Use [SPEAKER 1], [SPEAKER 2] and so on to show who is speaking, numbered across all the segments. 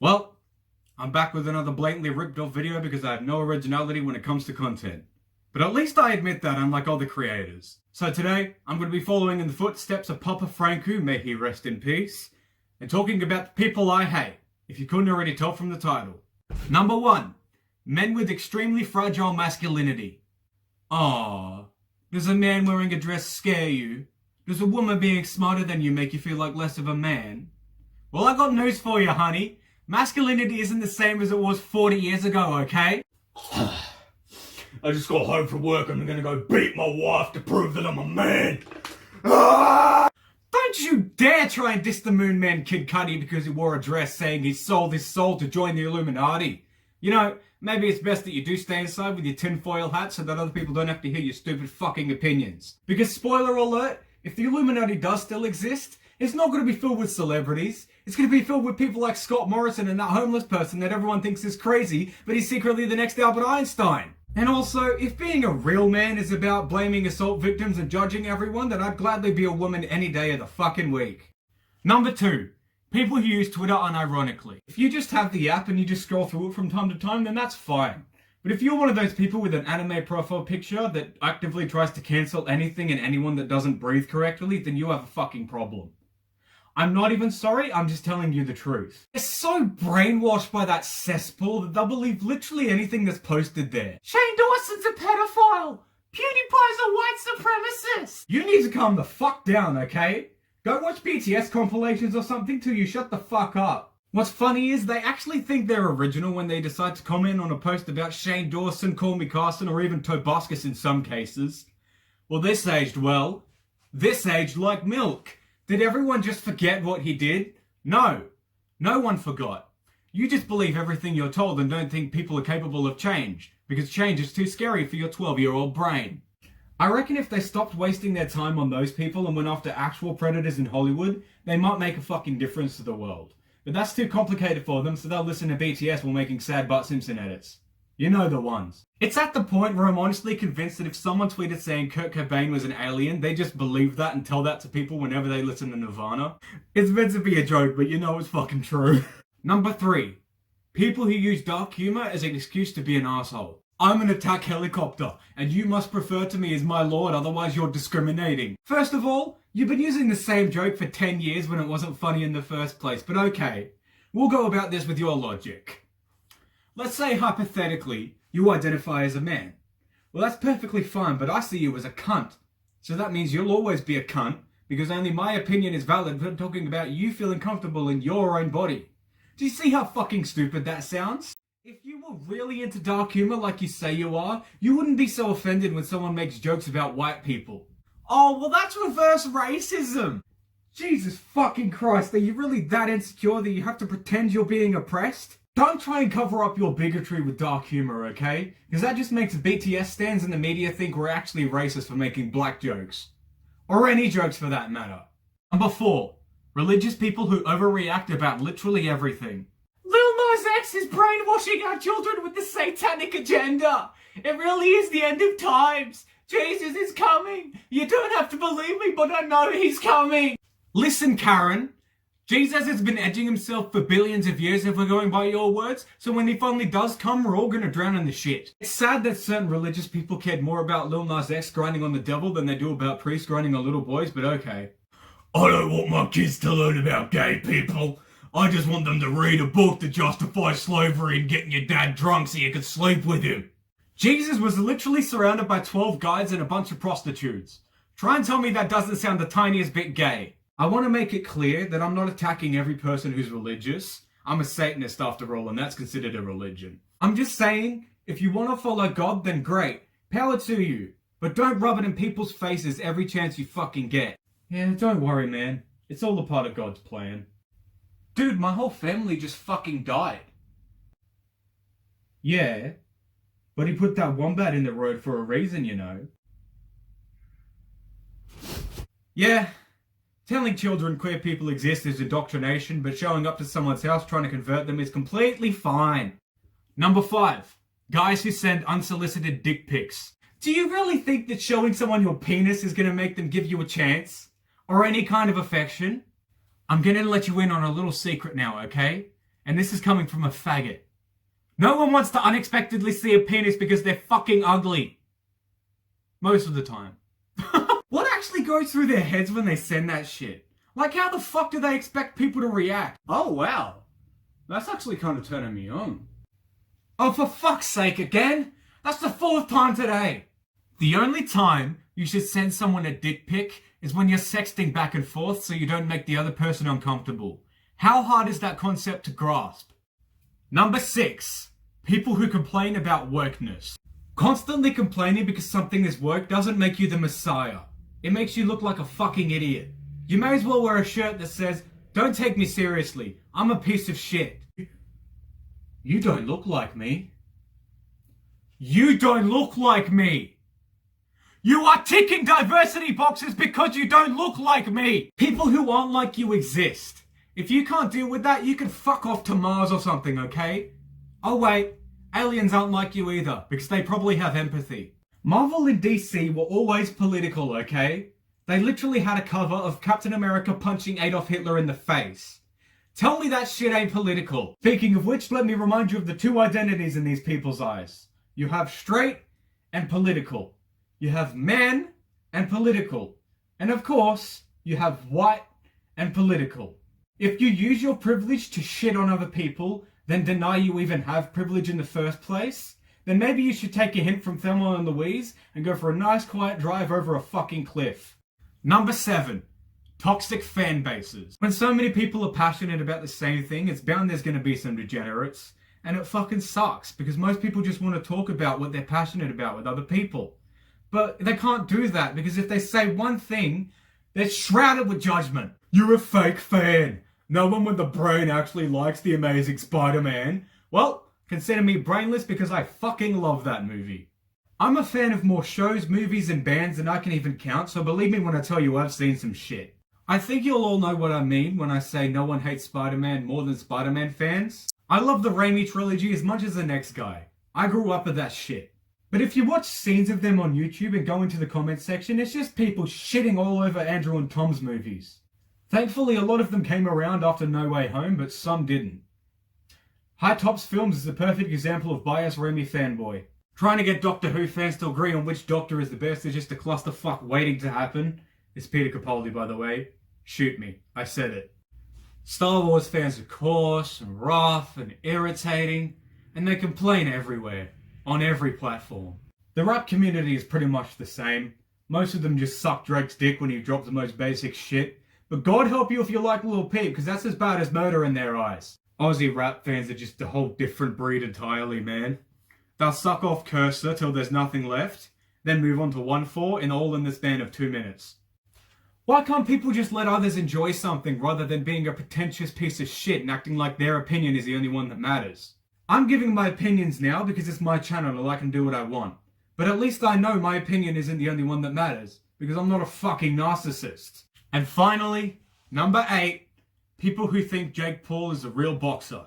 [SPEAKER 1] Well, I'm back with another blatantly ripped off video because I have no originality when it comes to content. But at least I admit that, unlike other creators. So today, I'm going to be following in the footsteps of Papa Franku, may he rest in peace, and talking about the people I hate, if you couldn't already tell from the title. Number 1. Men with extremely fragile masculinity. Aww. Does a man wearing a dress scare you? Does a woman being smarter than you make you feel like less of a man? Well, I got news for you, honey. Masculinity isn't the same as it was 40 years ago, okay? I just got home from work and I'm gonna go beat my wife to prove that I'm a man. Don't you dare try and diss the Moon Man Kid Cudi because he wore a dress saying he sold his soul to join the Illuminati. You know, maybe it's best that you do stay inside with your tinfoil hat so that other people don't have to hear your stupid fucking opinions. Because spoiler alert, if the Illuminati does still exist, it's not going to be filled with celebrities. It's going to be filled with people like Scott Morrison and that homeless person that everyone thinks is crazy, but he's secretly the next Albert Einstein. And also, if being a real man is about blaming assault victims and judging everyone, then I'd gladly be a woman any day of the fucking week. Number 2. People who use Twitter unironically. If you just have the app and you just scroll through it from time to time, then that's fine. But if you're one of those people with an anime profile picture that actively tries to cancel anything and anyone that doesn't breathe correctly, then you have a fucking problem. I'm not even sorry, I'm just telling you the truth. They're so brainwashed by that cesspool that they'll believe literally anything that's posted there. Shane Dawson's a pedophile! PewDiePie's a white supremacist! You need to calm the fuck down, okay? Go watch BTS compilations or something till you shut the fuck up. What's funny is they actually think they're original when they decide to comment on a post about Shane Dawson, Call Me Carson, or even Tobuscus in some cases. Well, this aged well. This aged like milk. Did everyone just forget what he did? No. No one forgot. You just believe everything you're told and don't think people are capable of change, because change is too scary for your 12-year-old brain. I reckon if they stopped wasting their time on those people and went after actual predators in Hollywood, they might make a fucking difference to the world. But that's too complicated for them, so they'll listen to BTS while making sad Bart Simpson edits. You know the ones. It's at the point where I'm honestly convinced that if someone tweeted saying Kurt Cobain was an alien, they just believe that and tell that to people whenever they listen to Nirvana. It's meant to be a joke, but you know it's fucking true. Number 3. People who use dark humor as an excuse to be an asshole. I'm an attack helicopter, and you must refer to me as my lord, otherwise you're discriminating. First of all, you've been using the same joke for 10 years when it wasn't funny in the first place, but okay. We'll go about this with your logic. Let's say, hypothetically, you identify as a man. Well, that's perfectly fine, but I see you as a cunt. So that means you'll always be a cunt, because only my opinion is valid when talking about you feeling comfortable in your own body. Do you see how fucking stupid that sounds? If you were really into dark humor like you say you are, you wouldn't be so offended when someone makes jokes about white people. Oh, well that's reverse racism! Jesus fucking Christ, are you really that insecure that you have to pretend you're being oppressed? Don't try and cover up your bigotry with dark humor, okay? Because that just makes BTS stans in the media think we're actually racist for making black jokes. Or any jokes for that matter. Number 4. Religious people who overreact about literally everything. Lil Nas X is brainwashing our children with the satanic agenda. It really is the end of times. Jesus is coming. You don't have to believe me, but I know he's coming. Listen, Karen. Jesus has been edging himself for billions of years if we're going by your words, so when he finally does come, we're all gonna drown in the shit. It's sad that certain religious people cared more about Lil Nas X grinding on the devil than they do about priests grinding on little boys, but okay. I don't want my kids to learn about gay people. I just want them to read a book that justifies slavery and getting your dad drunk so you can sleep with him. Jesus was literally surrounded by 12 guides and a bunch of prostitutes. Try and tell me that doesn't sound the tiniest bit gay. I want to make it clear that I'm not attacking every person who's religious. I'm a Satanist after all, and that's considered a religion. I'm just saying, if you want to follow God, then great. Power to you. But don't rub it in people's faces every chance you fucking get. Yeah, don't worry, man. It's all a part of God's plan. Dude, my whole family just fucking died. Yeah, but he put that wombat in the road for a reason, you know. Yeah. Telling children queer people exist is indoctrination, but showing up to someone's house trying to convert them is completely fine. Number 5. Guys who send unsolicited dick pics. Do you really think that showing someone your penis is going to make them give you a chance? Or any kind of affection? I'm going to let you in on a little secret now, okay? And this is coming from a faggot. No one wants to unexpectedly see a penis because they're fucking ugly. Most of the time. What actually goes through their heads when they send that shit? Like, how the fuck do they expect people to react? Oh, wow. That's actually kind of turning me on. Oh, for fuck's sake, again? That's the 4th time today. The only time you should send someone a dick pic is when you're sexting back and forth so you don't make the other person uncomfortable. How hard is that concept to grasp? Number 6. People who complain about wokeness. Constantly complaining because something is woke doesn't make you the messiah. It makes you look like a fucking idiot. You may as well wear a shirt that says, "Don't take me seriously, I'm a piece of shit." You don't look like me. You don't look like me. You are ticking diversity boxes because you don't look like me. People who aren't like you exist. If you can't deal with that, you can fuck off to Mars or something, okay? Oh wait, aliens aren't like you either, because they probably have empathy. Marvel and DC were always political, okay? They literally had a cover of Captain America punching Adolf Hitler in the face. Tell me that shit ain't political. Speaking of which, let me remind you of the 2 identities in these people's eyes. You have straight and political. You have man and political. And of course, you have white and political. If you use your privilege to shit on other people, then deny you even have privilege in the first place, then maybe you should take a hint from Thelma and Louise and go for a nice quiet drive over a fucking cliff. Number 7. Toxic fan bases. When so many people are passionate about the same thing, it's bound there's going to be some degenerates. And it fucking sucks, because most people just want to talk about what they're passionate about with other people. But they can't do that, because if they say one thing, they're shrouded with judgment. You're a fake fan. No one with a brain actually likes The Amazing Spider-Man. Well, consider me brainless because I fucking love that movie. I'm a fan of more shows, movies, and bands than I can even count, so believe me when I tell you I've seen some shit. I think you'll all know what I mean when I say no one hates Spider-Man more than Spider-Man fans. I love the Raimi trilogy as much as the next guy. I grew up with that shit. But if you watch scenes of them on YouTube and go into the comment section, it's just people shitting all over Andrew and Tom's movies. Thankfully, a lot of them came around after No Way Home, but some didn't. High Tops Films is a perfect example of biased Raimi fanboy. Trying to get Doctor Who fans to agree on which Doctor is the best is just a clusterfuck waiting to happen. It's Peter Capaldi, by the way. Shoot me. I said it. Star Wars fans are coarse and rough and irritating, and they complain everywhere, on every platform. The rap community is pretty much the same. Most of them just suck Drake's dick when he drops the most basic shit. But God help you if you like Lil Peep, because that's as bad as murder in their eyes. Aussie rap fans are just a whole different breed entirely, man. They'll suck off Cursor till there's nothing left, then move on to 1-4 and all in the span of 2 minutes. Why can't people just let others enjoy something rather than being a pretentious piece of shit and acting like their opinion is the only one that matters? I'm giving my opinions now because it's my channel and I can do what I want. But at least I know my opinion isn't the only one that matters, because I'm not a fucking narcissist. And finally, number 8, people who think Jake Paul is a real boxer.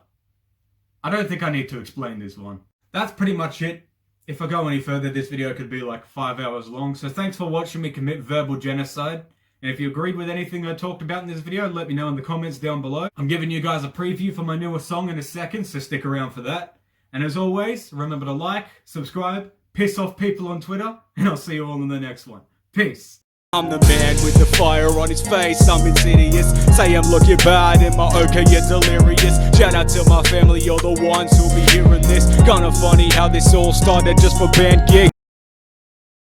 [SPEAKER 1] I don't think I need to explain this one. That's pretty much it. If I go any further, this video could be like 5 hours long, so thanks for watching me commit verbal genocide. And if you agreed with anything I talked about in this video, let me know in the comments down below. I'm giving you guys a preview for my newest song in a second, so stick around for that. And as always, remember to like, subscribe, piss off people on Twitter, and I'll see you all in the next one. Peace.
[SPEAKER 2] I'm the man with the fire on his face, I'm insidious. Say I'm looking bad in my okay, you're delirious. Shout out to my family, you're the ones who'll be hearing this. Kinda funny how this all started just for band gigs.